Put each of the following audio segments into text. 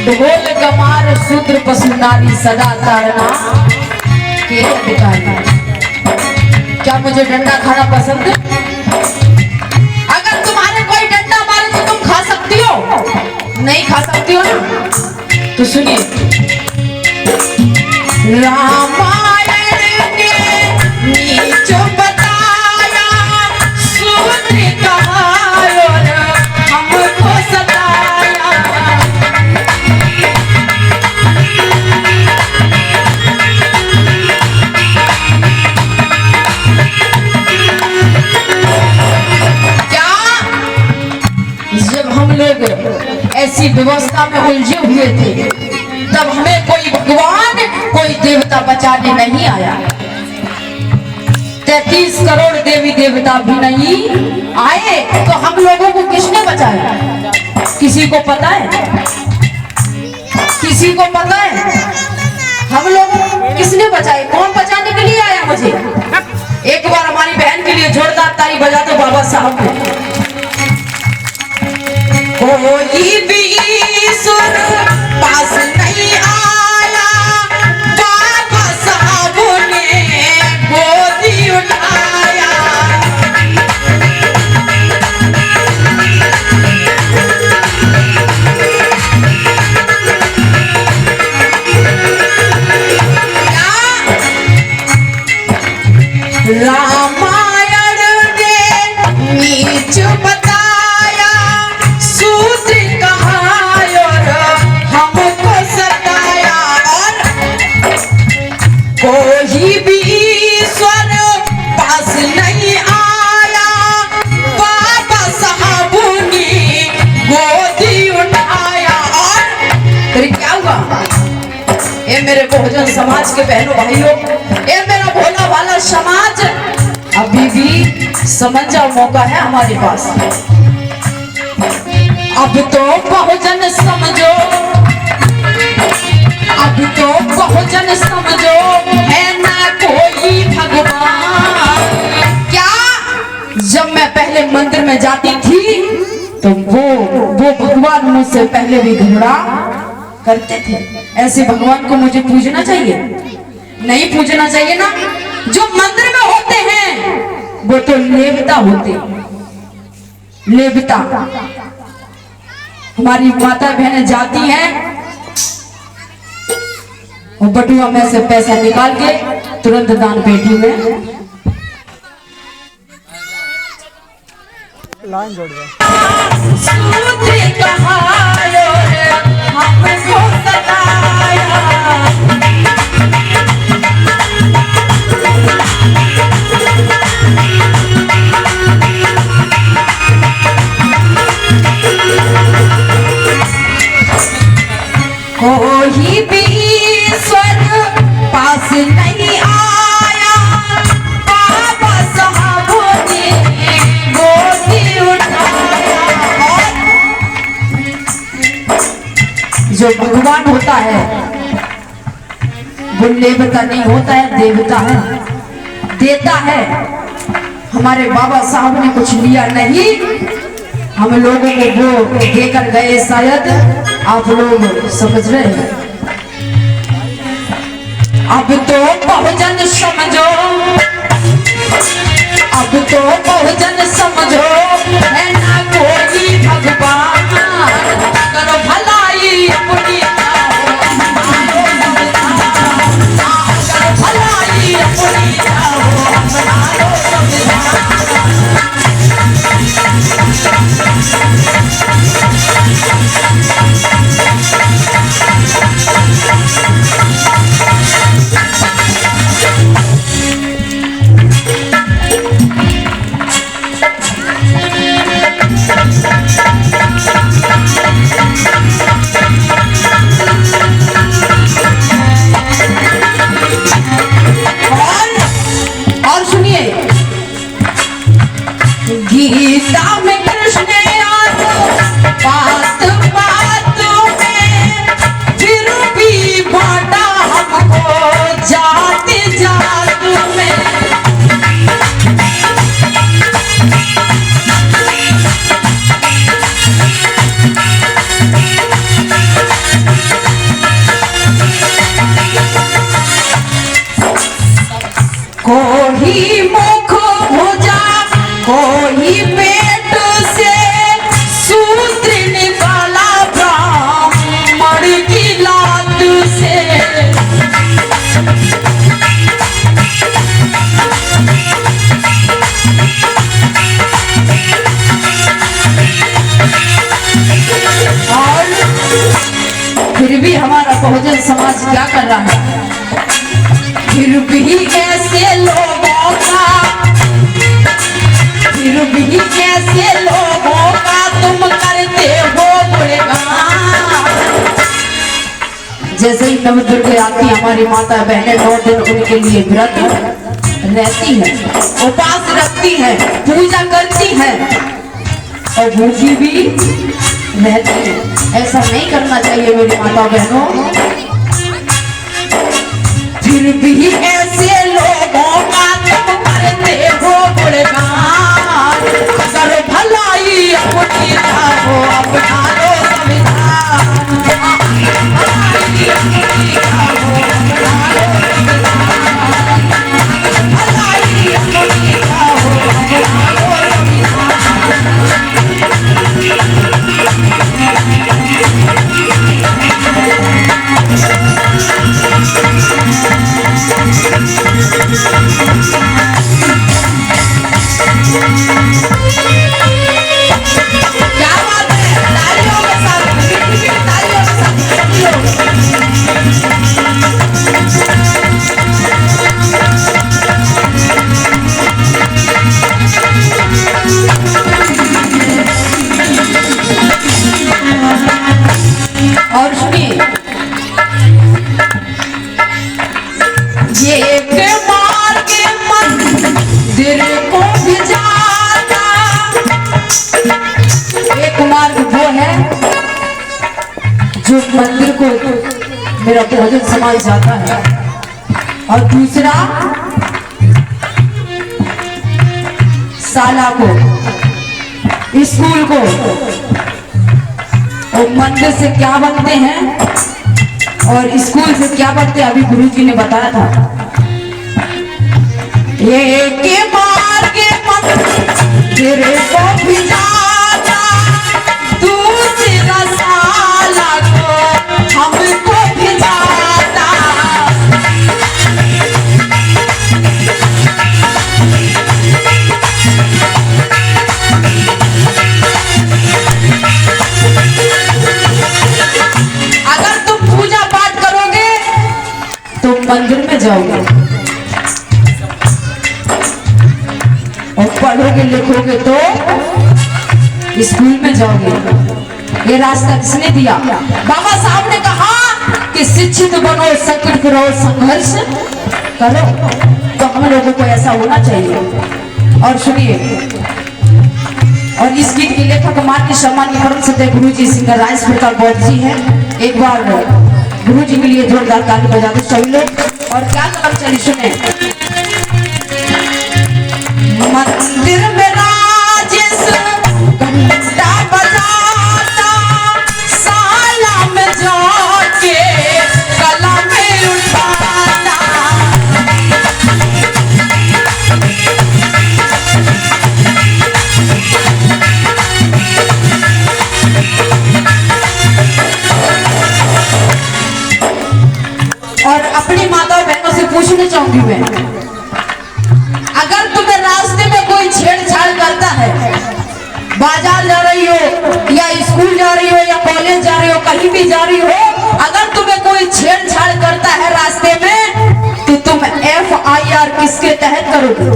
ढोल गमार शूद्र पशु नारी सदा ताड़ना के अधिकारी। क्या मुझे डंडा खाना पसंद? अगर तुम्हारे कोई डंडा मारे तो तुम खा सकती हो? नहीं खा सकती हो ना? तो सुनिए, रामायण ने नीच बताया, शूद्र कहा और हमको सताया। क्या जब हम लोग ऐसी व्यवस्था में उलझे हुए थे तब हमें कोई भगवान कोई देवता बचाने नहीं आया। 33 करोड़ देवी देवता भी नहीं आए तो हम लोगों को किसने बचाया? किसी को पता है? किसी को पता है हम लोग किसने बचाए? कौन बचाने के लिए आया मुझे? एक बार हमारी बहन के लिए जोरदार ताली बजा दो बाबा साहब को। कोई भी ईश्वर पास नहीं आया, बाबा साहब ने गोदी उठाया। रामायण ने नीच बताया, शूद्र कहा और हमको सताया। और कोई भी ईश्वर पास नहीं आया, बाबा साहब ने गोदी उठाया। और फिर क्या हुआ? ये मेरे बहुजन समाज के बहनों भाइयों, ये मेरा भोला वाला समाज, अभी भी समझ जाओ, मौका है हमारे पास। अब तो बहुजन समझो, अब तो बहुजन समझो, है ना कोई भगवान। क्या जब मैं पहले मंदिर में जाती थी तो वो भगवान मुझसे पहले भी घृणा करते थे। ऐसे भगवान को मुझे पूजना चाहिए? नहीं पूजना चाहिए ना। जो मंदिर में होते हैं वो तो लेवता होते, लेवता। हमारी माता बहनें जाती हैं और बटुआ में से पैसा निकाल के तुरंत दान पेटी में लाइन जोड़ दे। कोई भी ईश्वर पास नहीं आया, बाबा साहब ने गोदी उठाया। जो भगवान होता है वो देवता नहीं होता है, देवता है, देता है। हमारे बाबा साहब ने कुछ लिया नहीं, हम लोगों को वो देकर गए। शायद आप लोग समझ रहे हैं। अब तो बहुजन समझो, अब तो बहुजन समझो, है ना कोई भगवान। करो भलाई अपनी, करो भलाई अपनी, कोई मुख भुजा कोई पेट से सूत्र निकाला ब्राह्मण की लात से। और फिर भी हमारा बहुजन समाज क्या कर रहा है, फिर भी ऐसे लोगों का, फिर भी ऐसे लोगों का तुम करते हो गुणगान। जैसे ही नवदुर्गा आती हमारी माता बहनें 9 दिन उनके लिए व्रत रहती है, उपवास रखती है, पूजा करती है और भूखी भी रहती है। ऐसा नहीं करना चाहिए मेरी माता बहनों। फिर भी ऐसे लोगों का तुम करते हो गुणगान, अगर भलाई अपनी हो अपना लो संविधान, भलाई अपनी हो अपना लो संविधान, भलाई अपनी हो अपना लो क्या बात है, तालियों के साथ, तालियों के साथ सभी लोग। और सुनिए, ये एक मार्ग मंदिर को भी जाता, एक मार्ग वो है जो मंदिर को मेरा बहुजन समाज जाता है, और दूसरा शाला को, स्कूल को। और मंदिर से क्या बनते हैं और स्कूल से क्या बनते हैं अभी गुरुजी ने बताया था। ये के मार्ग मंदिर को भी जाता, दूसरा शाला को हमको भी जाता। अगर तुम पूजा पाठ करोगे तो मंदिर में जाओगे, और पढ़ोगे लिखोगे तो स्कूल में जाओगे। ये रास्ता किसने दिया? बाबा साहब ने कहा कि शिक्षित बनो, सकृत करो, संघर्ष करो। तो हम लोगों को ऐसा होना चाहिए। और सुनिए, और इस गीत के लेखक मान्य सम्मान्य परम सत्य गुरु जी सिंगर राज प्रताप बौद्ध जी हैं। एक बार गुरु जी के लिए जोरदार ताली बजा दो सभी लोग। और क्या कदम चली सुने। मंदिर में राजेश घंटा बजाता, शाला में जाके गला में उठाता। और अपनी माता बहनों से पूछना चाहूंगी मैं, अगर तुम्हें रास्ते में कोई छेड़छाड़ करता है, बाजार जा रही हो या स्कूल जा रही हो या कॉलेज जा रही हो, कहीं भी जा रही हो, अगर तुम्हें कोई छेड़छाड़ करता है रास्ते में, तो तुम FIR किसके तहत करोगे?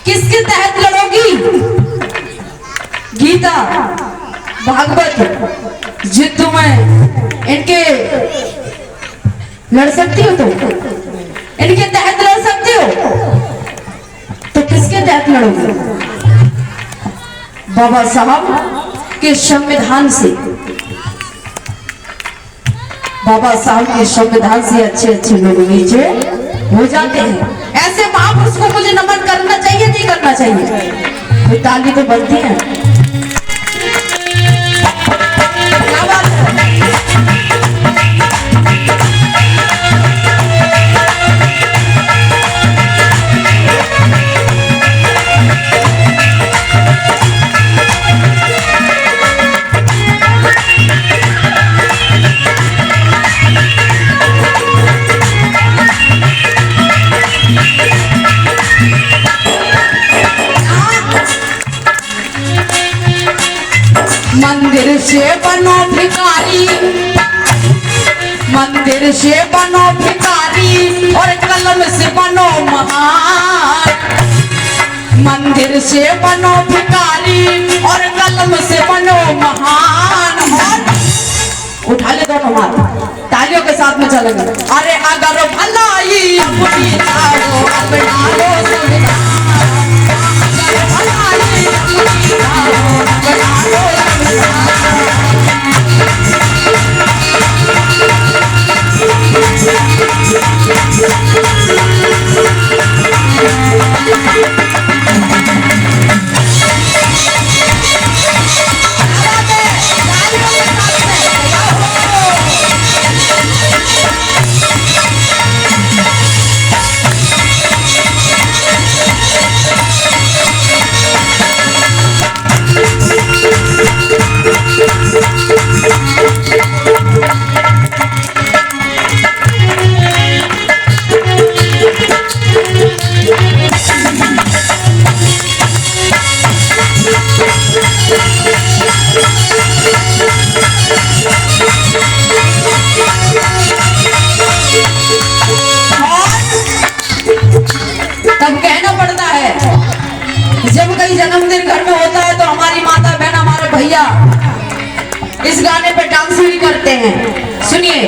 किसके तहत लड़ोगी? गीता, भागवत, जिद्द में इनके लड़ सकती हो? तो इनके तहत लड़ सकते हो, तो किसके तहत लड़ोगे? बाबा साहब के संविधान से, बाबा साहब के संविधान से अच्छे अच्छे लोग नीचे हो जाते हैं। ऐसे महापुरुष को मुझे नमन करना चाहिए, नहीं करना चाहिए? तो ताली तो बनती है। क्या बात है? मंदिर से बनो भिखारी, मंदिर से बनो भिखारी और कलम से बनो महान। मंदिर से बनो भिखारी और कलम से बनो महान। और उठा ले दोनों हाथ, तालियों के साथ में चलेंगे। अरे अगर भलाई अपनी चाहो अपना लो संविधान, अगर भलाई अपनी चाहो अपना लो तब कहना पड़ता है, जब कहीं जन्मदिन घर में होता है तो हमारी माता बहन हमारे भैया इस गाने पे डांस भी करते हैं। सुनिए।